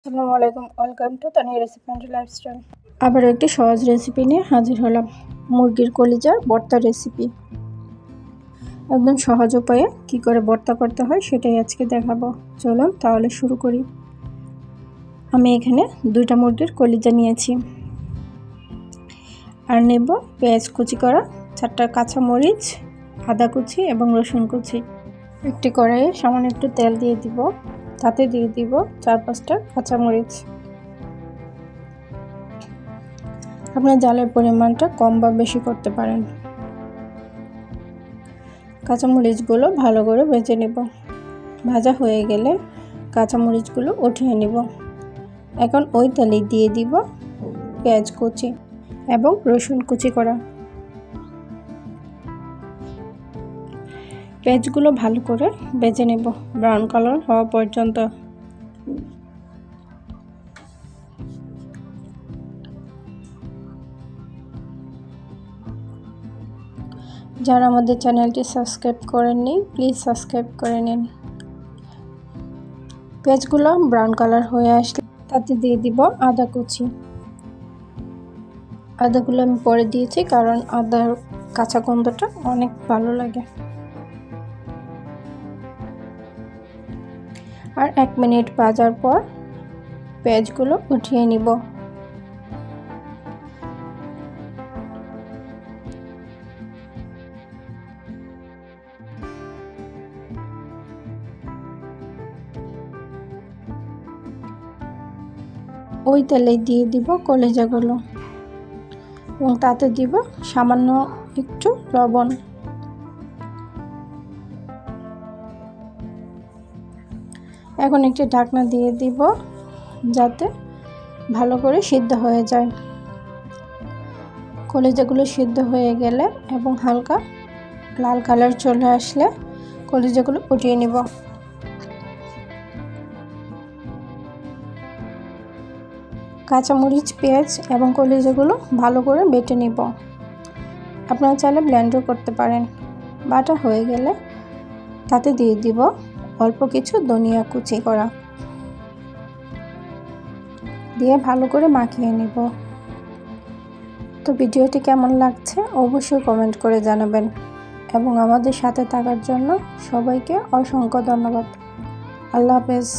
আসসালামু আলাইকুম, welcome to Tania recipe and lifestyle. আবার একটি সহজ রেসিপি নিয়ে হাজির হলাম। মুরগির কলিজার ভর্তা রেসিপি। একদম সহজ উপায়ে কি করে ভর্তা করতে হয় সেটাই আজকে দেখাবো। চলুন তাহলে শুরু করি। আমি এখানে 2টা মুরগির কলিজা নিয়েছি আর নেব পেঁয়াজ কুচি করা, 4টা কাঁচামরিচ, আদা কুচি এবং রসুন কুচি। একটি কড়াইয়ে সামান্য একটু তেল দিয়ে দিব, তাতে দিয়ে দিব 4-5টা কাঁচামরিচ। আপনার ঝালের পরিমাণটা কম বা বেশি করতে পারেন। কাঁচামরিচগুলো ভালো করে ভেজে নেব। ভাজা হয়ে গেলে কাঁচামরিচগুলো উঠিয়ে নেব। এখন ওই তেলে দিয়ে দিব পেঁয়াজ কুচি এবং রসুন কুচি করা। পেঁয়াজগুলো ভালো করে ভেজে নেব ব্রাউন কালার হওয়া পর্যন্ত। যারা আমাদের চ্যানেলটি সাবস্ক্রাইব করেননি প্লিজ সাবস্ক্রাইব করে নিন। পেঁয়াজগুলো ব্রাউন কালার হয়ে আসলে তাতে দিয়ে দিব আদা কুচি। আদাগুলো আমি পরে দিয়েছি কারণ আদার কাঁচা গন্ধটা অনেক ভালো লাগে। আর 1 মিনিট ভাজার পর পেঁয়াজগুলো উঠিয়ে নিব। ওই তেলে দিয়ে দিব কলিজাগুলো এবং তাতে দিব সামান্য একটু লবণ। এখন একটি ঢাকনা দিয়ে দিব যাতে ভালো করে সিদ্ধ হয়ে যায়। কলিজাগুলো সিদ্ধ হয়ে গেলে এবং হালকা লাল কালার চলে আসলে কলিজাগুলো উঠিয়ে নিব। কাঁচামরিচ, পেঁয়াজ এবং কলিজাগুলো ভালো করে বেটে নিব। আপনারা চাইলে ব্লেন্ডও করতে পারেন। বাটা হয়ে গেলে তাতে দিয়ে দিব অল্প কিছু ধনিয়া কুচি করা, দিয়ে ভালো করে মাখিয়ে নিব। তো ভিডিওটি কেমন লাগছে অবশ্যই কমেন্ট করে জানাবেন এবং আমাদের সাথে থাকার জন্য সবাইকে অসংখ্য ধন্যবাদ। আল্লাহ হাফেজ।